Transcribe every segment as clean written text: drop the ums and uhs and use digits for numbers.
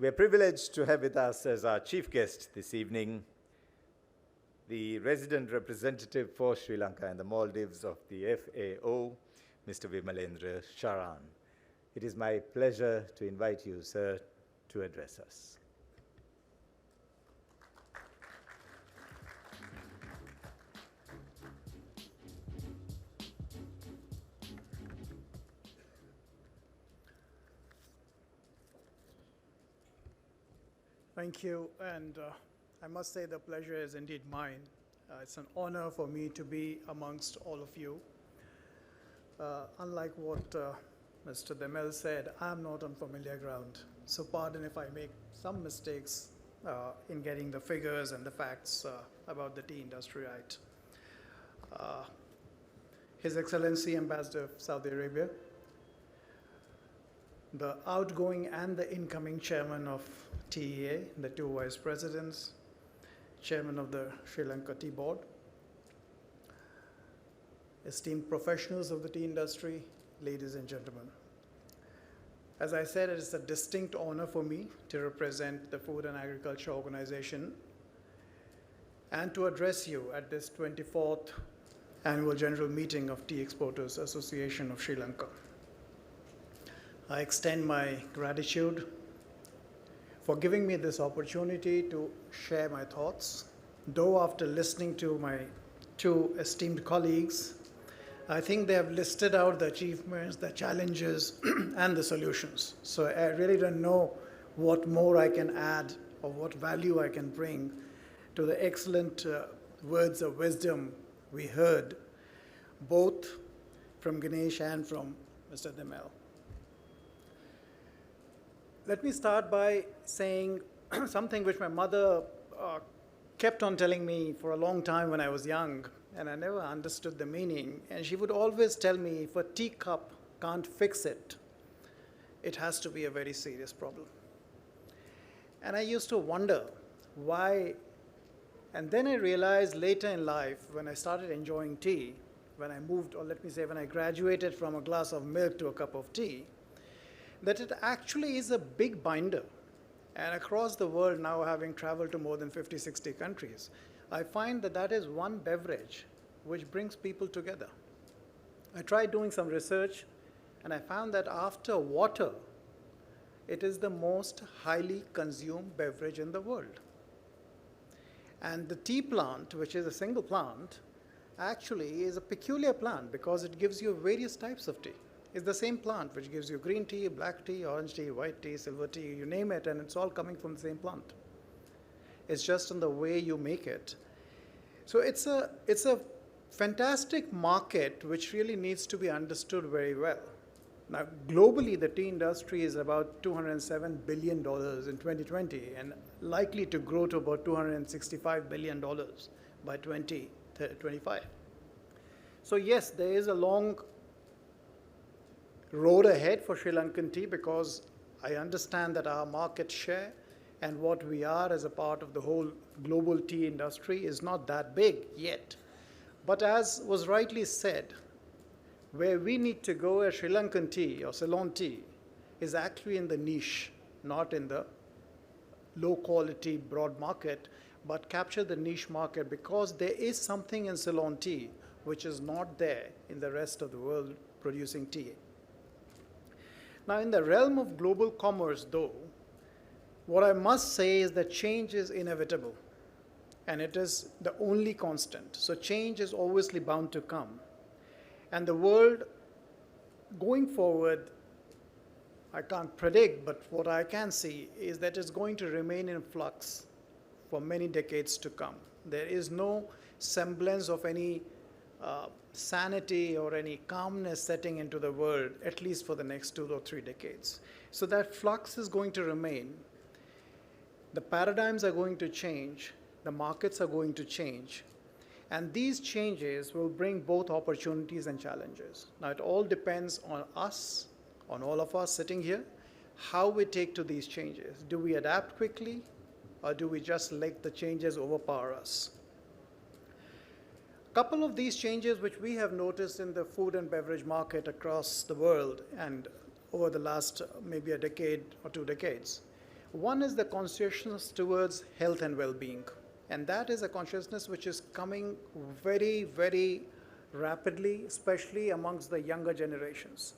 We are privileged to have with us as our chief guest this evening the resident representative for Sri Lanka and the Maldives of the FAO, Mr. Vimalendra Sharan. It is my pleasure to invite you, sir, to address us. Thank you, and I must say the pleasure is indeed mine. It's an honor for me to be amongst all of you. Unlike what Mr. Demel said, I'm not on familiar ground, so pardon if I make some mistakes in getting the figures and the facts about the tea industry right. His Excellency Ambassador of Saudi Arabia, the outgoing and the incoming chairman of TEA, the two vice presidents, chairman of the Sri Lanka Tea Board, esteemed professionals of the tea industry, ladies and gentlemen. As I said, it is a distinct honor for me to represent the Food and Agriculture Organization and to address you at this 24th Annual General Meeting of Tea Exporters Association of Sri Lanka. I extend my gratitude for giving me this opportunity to share my thoughts. Though after listening to my two esteemed colleagues, I think they have listed out the achievements, the challenges, and the solutions. So I really don't know what more I can add or what value I can bring to the excellent words of wisdom we heard, both from Ganesh and from Mr. Demel. Let me start by saying something which my mother kept on telling me for a long time when I was young, and I never understood the meaning. And she would always tell me, if a teacup can't fix it, it has to be a very serious problem. And I used to wonder why. And then I realized later in life, when I started enjoying tea, when I moved, or let me say, when I graduated from a glass of milk to a cup of tea, that it actually is a big binder. And across the world now, having traveled to more than 50, 60 countries, I find that that is one beverage which brings people together. I tried doing some research, and I found that after water, it is the most highly consumed beverage in the world. And the tea plant, which is a single plant, actually is a peculiar plant because it gives you various types of tea. It's the same plant which gives you green tea, black tea, orange tea, white tea, silver tea, you name it, and it's all coming from the same plant. It's just in the way you make it. So it's a fantastic market which really needs to be understood very well. Now, globally, the tea industry is about $207 billion in 2020 and likely to grow to about $265 billion by 2025. So yes, there is a long road ahead for Sri Lankan tea because I understand that our market share and what we are as a part of the whole global tea industry is not that big yet. But as was rightly said, where we need to go as Sri Lankan tea or Ceylon tea is actually in the niche, not in the low quality broad market, but capture the niche market because there is something in Ceylon tea which is not there in the rest of the world producing tea. Now, in the realm of global commerce, though, what I must say is that change is inevitable, and it is the only constant. So change is obviously bound to come. And the world, going forward, I can't predict, but what I can see is that it's going to remain in flux for many decades to come. There is no semblance of any sanity or any calmness setting into the world, at least for the next 2 or 3 decades. So that flux is going to remain. The paradigms are going to change. The markets are going to change. And these changes will bring both opportunities and challenges. Now, it all depends on us, on all of us sitting here, how we take to these changes. Do we adapt quickly, or do we just let the changes overpower us? A couple of these changes which we have noticed in the food and beverage market across the world and over the last maybe a decade or 2 decades. One is the consciousness towards health and well-being. And that is a consciousness which is coming very, very rapidly, especially amongst the younger generations.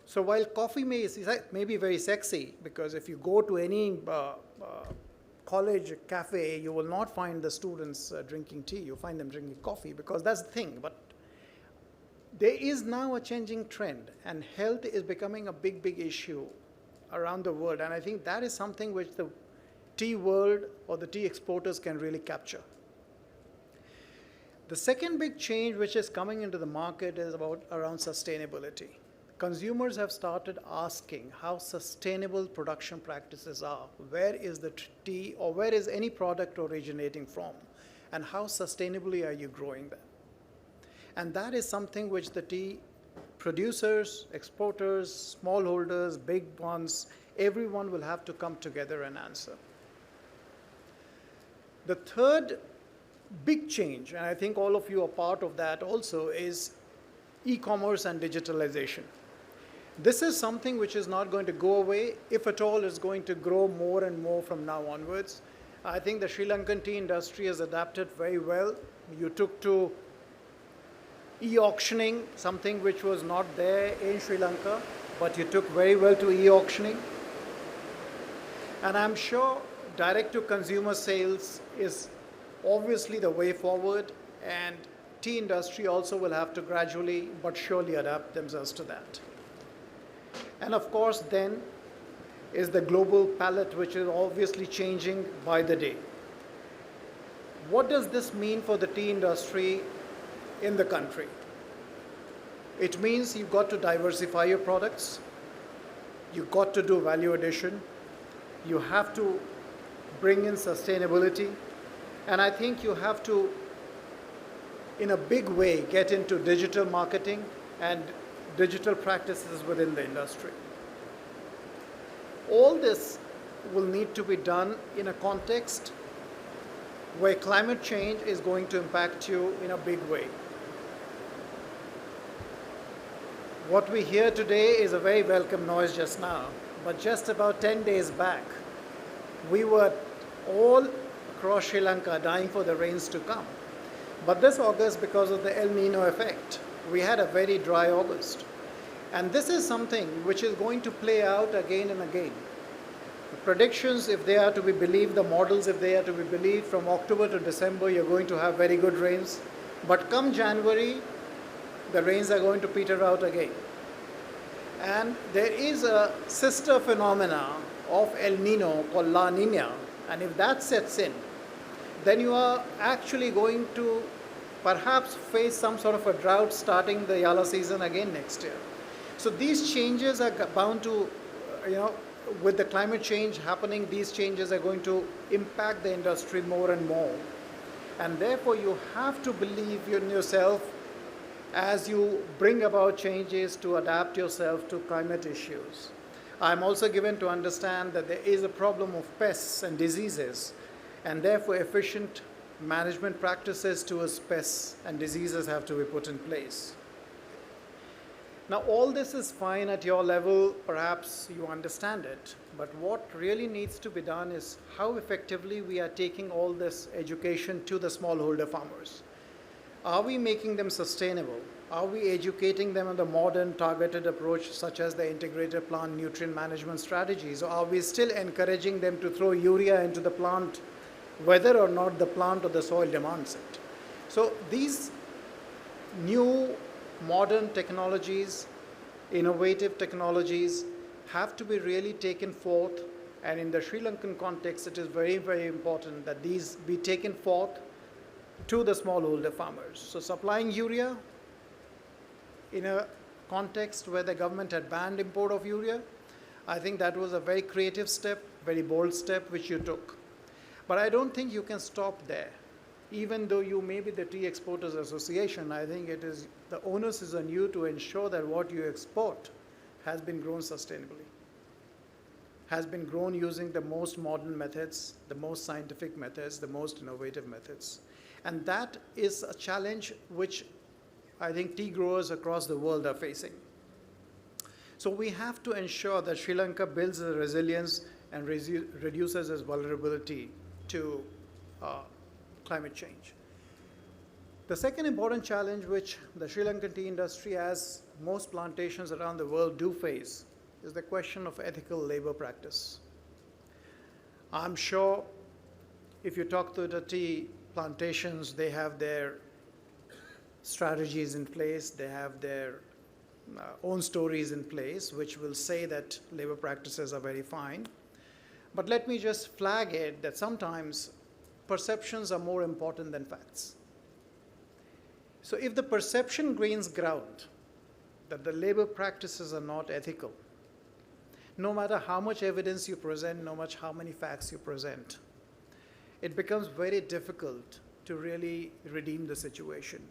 So while coffee may be very sexy, because if you go to any college cafe, you will not find the students drinking tea. You find them drinking coffee, because that's the thing. But there is now a changing trend, and health is becoming a big, big issue around the world. And I think that is something which the tea world or the tea exporters can really capture. The second big change which is coming into the market is around sustainability. Consumers have started asking how sustainable production practices are. Where is the tea, or where is any product originating from? And how sustainably are you growing them? And that is something which the tea producers, exporters, smallholders, big ones, everyone will have to come together and answer. The third big change, and I think all of you are part of that also, is e-commerce and digitalization. This is something which is not going to go away. If at all, it's going to grow more and more from now onwards. I think the Sri Lankan tea industry has adapted very well. You took to e-auctioning, something which was not there in Sri Lanka, but you took very well to e-auctioning. And I'm sure direct-to-consumer sales is obviously the way forward, and tea industry also will have to gradually but surely adapt themselves to that. And of course, then is the global palette, which is obviously changing by the day. What does this mean for the tea industry in the country? It means you've got to diversify your products, you've got to do value addition, you have to bring in sustainability, and I think you have to, in a big way, get into digital marketing and digital practices within the industry. All this will need to be done in a context where climate change is going to impact you in a big way. What we hear today is a very welcome noise just now, but just about 10 days back, we were all across Sri Lanka dying for the rains to come. But this August, because of the El Nino effect, we had a very dry August. And this is something which is going to play out again and again. The predictions, if they are to be believed, the models, if they are to be believed, from October to December, you're going to have very good rains. But come January, the rains are going to peter out again. And there is a sister phenomena of El Nino called La Nina. And if that sets in, then you are actually going to perhaps face some sort of a drought starting the Yala season again next year. So these changes are bound to, with the climate change happening, these changes are going to impact the industry more and more. And therefore, you have to believe in yourself as you bring about changes to adapt yourself to climate issues. I'm also given to understand that there is a problem of pests and diseases, and therefore efficient management practices towards pests and diseases have to be put in place. Now, all this is fine at your level, perhaps you understand it, but what really needs to be done is how effectively we are taking all this education to the smallholder farmers. Are we making them sustainable? Are we educating them on the modern targeted approach, such as the integrated plant nutrient management strategies, or are we still encouraging them to throw urea into the plant, whether or not the plant or the soil demands it? So these new modern technologies, innovative technologies, have to be really taken forth, and in the Sri Lankan context, it is very, very important that these be taken forth to the smallholder farmers. So supplying urea in a context where the government had banned import of urea, I think that was a very creative step, very bold step which you took. But I don't think you can stop there. Even though you may be the Tea Exporters Association, I think it is the onus is on you to ensure that what you export has been grown sustainably, has been grown using the most modern methods, the most scientific methods, the most innovative methods. And that is a challenge which I think tea growers across the world are facing. So we have to ensure that Sri Lanka builds the resilience and reduces its vulnerability to climate change. The second important challenge which the Sri Lankan tea industry, as most plantations around the world do face, is the question of ethical labor practice. I'm sure if you talk to the tea plantations, they have their strategies in place, they have their own stories in place, which will say that labor practices are very fine. But let me just flag it that sometimes perceptions are more important than facts. So if the perception gains ground that the labor practices are not ethical, no matter how much evidence you present, no matter how many facts you present, it becomes very difficult to really redeem the situation.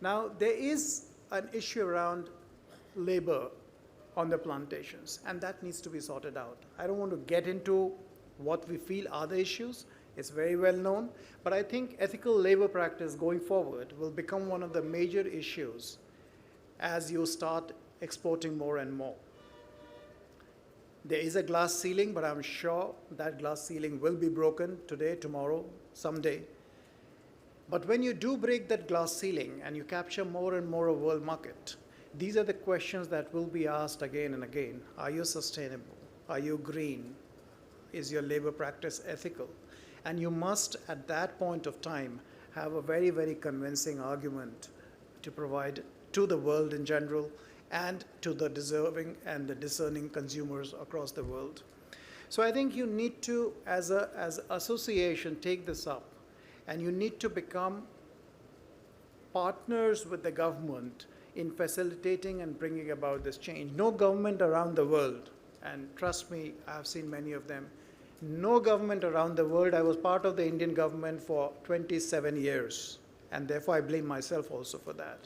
Now, there is an issue around labor on the plantations, and that needs to be sorted out. I don't want to get into what we feel are the issues. It's very well known, but I think ethical labor practice going forward will become one of the major issues as you start exporting more and more. There is a glass ceiling, but I'm sure that glass ceiling will be broken today, tomorrow, someday. But when you do break that glass ceiling and you capture more and more of world market, these are the questions that will be asked again and again. Are you sustainable? Are you green? Is your labor practice ethical? And you must, at that point of time, have a very, very convincing argument to provide to the world in general and to the deserving and the discerning consumers across the world. So I think you need to, as an association, take this up, and you need to become partners with the government in facilitating and bringing about this change. No government around the world, and trust me, I've seen many of them, no government around the world. I was part of the Indian government for 27 years, and therefore I blame myself also for that.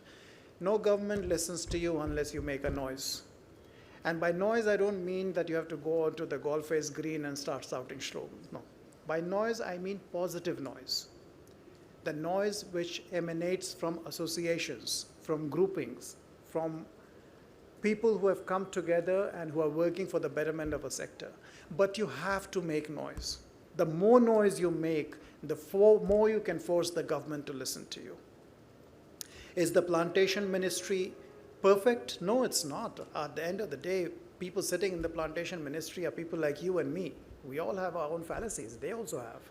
No government listens to you unless you make a noise. And by noise, I don't mean that you have to go onto the golf face green and start shouting slogans. No. By noise, I mean positive noise. The noise which emanates from associations, from groupings, from people who have come together and who are working for the betterment of a sector. But you have to make noise. The more noise you make, the more you can force the government to listen to you. Is the plantation ministry perfect? No, it's not. At the end of the day, people sitting in the plantation ministry are people like you and me. We all have our own fallacies. They also have.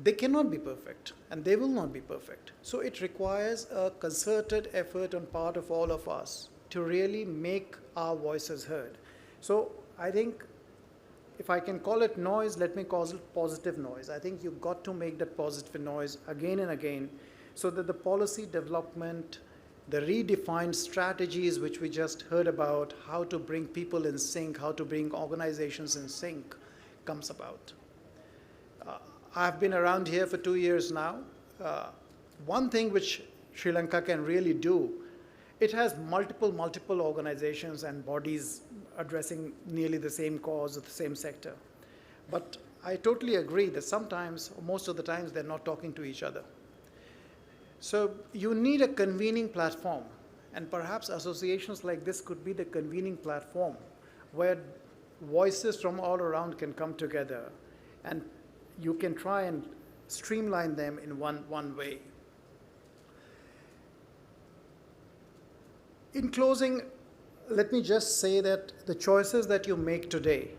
They cannot be perfect, and they will not be perfect. So it requires a concerted effort on part of all of us to really make our voices heard. So I think if I can call it noise, let me call it positive noise. I think you've got to make that positive noise again and again so that the policy development, the redefined strategies which we just heard about, how to bring people in sync, how to bring organizations in sync, comes about. I've been around here for 2 years now. One thing which Sri Lanka can really do, it has multiple organizations and bodies addressing nearly the same cause of the same sector. But I totally agree that sometimes, or most of the times, they're not talking to each other. So you need a convening platform, and perhaps associations like this could be the convening platform where voices from all around can come together, and you can try and streamline them in one way. In closing, let me just say that the choices that you make today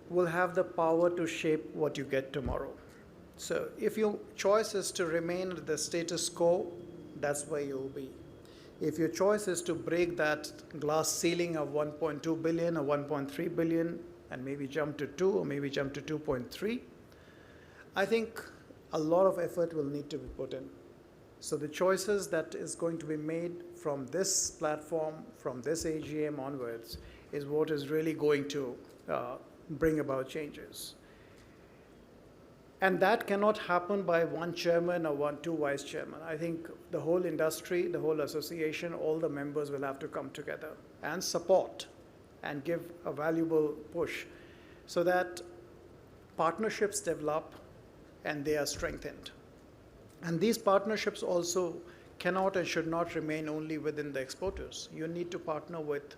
will have the power to shape what you get tomorrow. So if your choice is to remain at the status quo, that's where you'll be. If your choice is to break that glass ceiling of 1.2 billion or 1.3 billion and maybe jump to 2 or maybe jump to 2.3, I think a lot of effort will need to be put in. So the choices that is going to be made from this platform, from this AGM onwards, is what is really going to bring about changes. And that cannot happen by one chairman or two vice chairmen. I think the whole industry, the whole association, all the members will have to come together and support and give a valuable push so that partnerships develop and they are strengthened. And these partnerships also cannot and should not remain only within the exporters. You need to partner with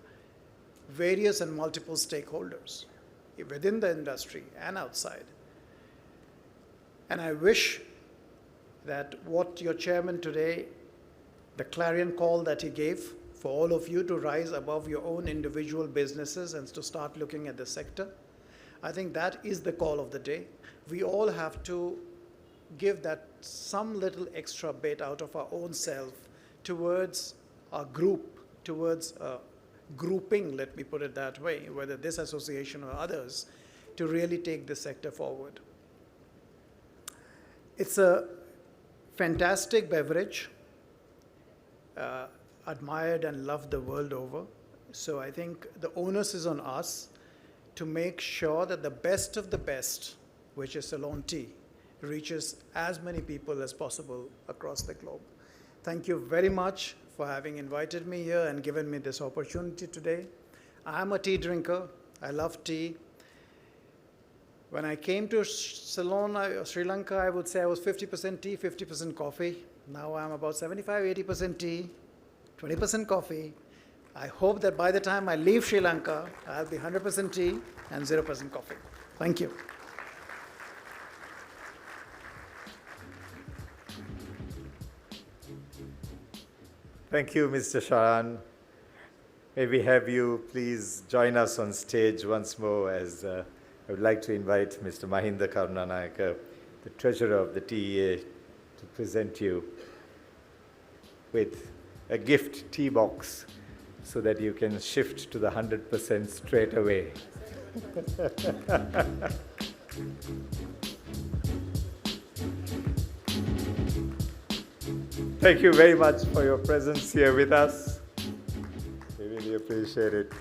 various and multiple stakeholders. within the industry and outside. And I wish that what your chairman today, the clarion call that he gave for all of you to rise above your own individual businesses and to start looking at the sector, I think that is the call of the day. We all have to give that some little extra bit out of our own self towards our group, towards a grouping, let me put it that way, whether this association or others, to really take this sector forward. It's a fantastic beverage, admired and loved the world over. So I think the onus is on us to make sure that the best of the best, which is Ceylon tea, reaches as many people as possible across the globe. Thank you very much for having invited me here and given me this opportunity today. I'm a tea drinker. I love tea. When I came to Ceylon, Sri Lanka, I would say I was 50% tea, 50% coffee. Now I'm about 75, 80% tea, 20% coffee. I hope that by the time I leave Sri Lanka, I'll be 100% tea and 0% coffee. Thank you. Thank you, Mr. Sharan. May we have you please join us on stage once more, as I would like to invite Mr. Mahinda Karunanayaka, the treasurer of the TEA, to present you with a gift tea box so that you can shift to the 100% straight away. Thank you very much for your presence here with us. We really appreciate it.